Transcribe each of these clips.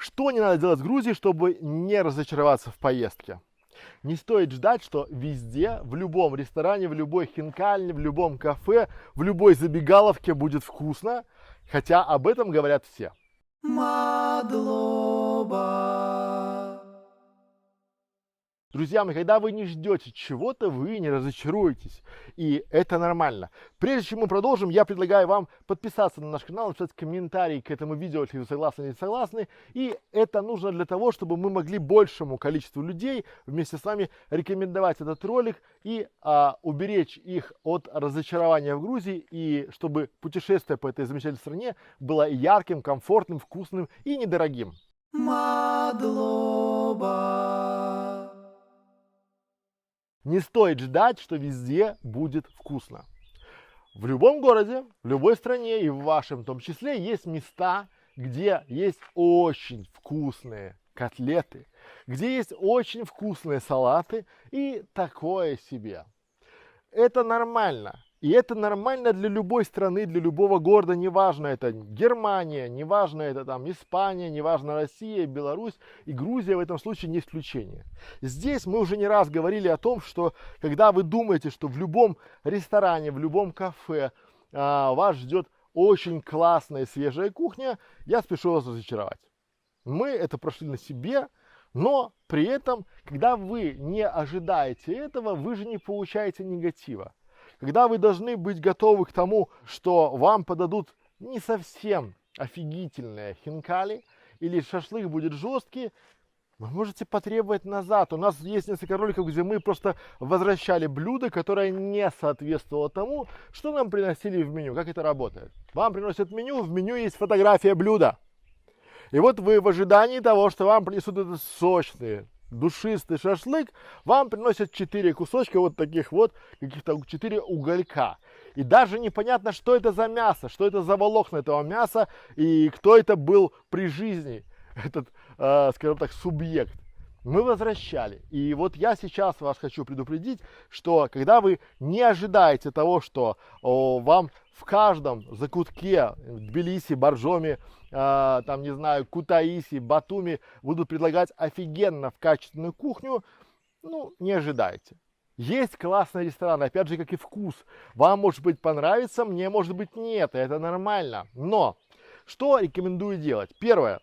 Что не надо делать в Грузии, чтобы не разочароваться в поездке? Не стоит ждать, что везде, в любом ресторане, в любой хинкальне, в любом кафе, в любой забегаловке будет вкусно, хотя об этом говорят все. Мадлоба. Друзья мои, когда вы не ждете чего-то, вы не разочаруетесь. И это нормально. Прежде чем мы продолжим, я предлагаю вам подписаться на наш канал, написать комментарий к этому видео, если вы согласны или не согласны. И это нужно для того, чтобы мы могли большему количеству людей вместе с вами рекомендовать этот ролик и уберечь их от разочарования в Грузии. И чтобы путешествие по этой замечательной стране было ярким, комфортным, вкусным и недорогим. Мадлоба. Не стоит ждать, что везде будет вкусно. В любом городе, в любой стране и в вашем в том числе есть места, где есть очень вкусные котлеты, где есть очень вкусные салаты и такое себе. Это нормально. И это нормально для любой страны, для любого города, неважно, это Германия, неважно, это там Испания, неважно, Россия, Беларусь, и Грузия в этом случае не исключение. Здесь мы уже не раз говорили о том, что когда вы думаете, что в любом ресторане, в любом кафе вас ждет очень классная свежая кухня, я спешу вас разочаровать. Мы это прошли на себе, но при этом, когда вы не ожидаете этого, вы же не получаете негатива. Когда вы должны быть готовы к тому, что вам подадут не совсем офигительные хинкали, или шашлык будет жесткий, вы можете потребовать назад. У нас есть несколько роликов, где мы просто возвращали блюдо, которое не соответствовало тому, что нам приносили в меню. Как это работает? Вам приносят меню, в меню есть фотография блюда. И вот вы в ожидании того, что вам принесут этот сочный, душистый шашлык, вам приносят 4 кусочка вот таких вот, каких-то 4 уголька. И даже непонятно, что это за мясо, что это за волокна этого мяса, и кто это был при жизни, этот, скажем так, субъект. Мы возвращали. И вот я сейчас вас хочу предупредить, что когда вы не ожидаете того, что вам в каждом закутке в Тбилиси, Боржоми, там, не знаю, Кутаиси, Батуми будут предлагать офигенно в качественную кухню, ну, не ожидайте. Есть классный ресторан, опять же, как и вкус. Вам, может быть, понравится, мне, может быть, нет, и это нормально. Но что рекомендую делать? Первое.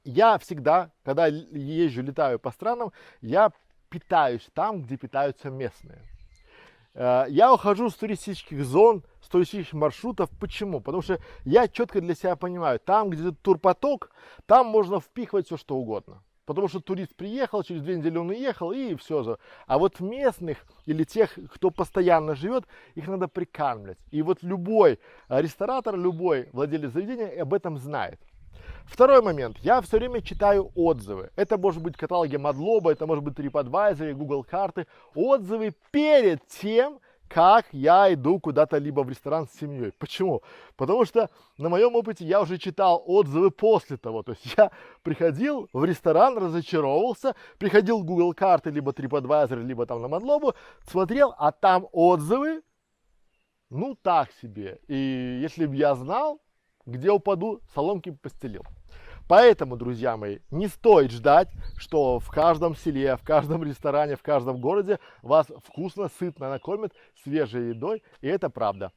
Я всегда, когда езжу, летаю по странам, я питаюсь там, где питаются местные. Я ухожу с туристических зон, с туристических маршрутов. Почему? Потому что я четко для себя понимаю, там, где турпоток, там можно впихивать все, что угодно. Потому что турист приехал, через 2 недели он уехал, и все. А вот местных или тех, кто постоянно живет, их надо прикармливать. И вот любой ресторатор, любой владелец заведения об этом знает. Второй момент. Я все время читаю отзывы. Это может быть каталоги Мадлоба, это может быть TripAdvisor, Google карты. Отзывы перед тем, как я иду куда-то либо в ресторан с семьей. Почему? Потому что на моем опыте я уже читал отзывы после того. То есть я приходил в ресторан, разочаровывался, приходил в Google карты, либо TripAdvisor, либо там на Мадлобу, смотрел, а там отзывы, ну так себе. И если бы я знал, где упаду, соломки постелил. Поэтому, друзья мои, не стоит ждать, что в каждом селе, в каждом ресторане, в каждом городе вас вкусно, сытно накормят свежей едой. И это правда.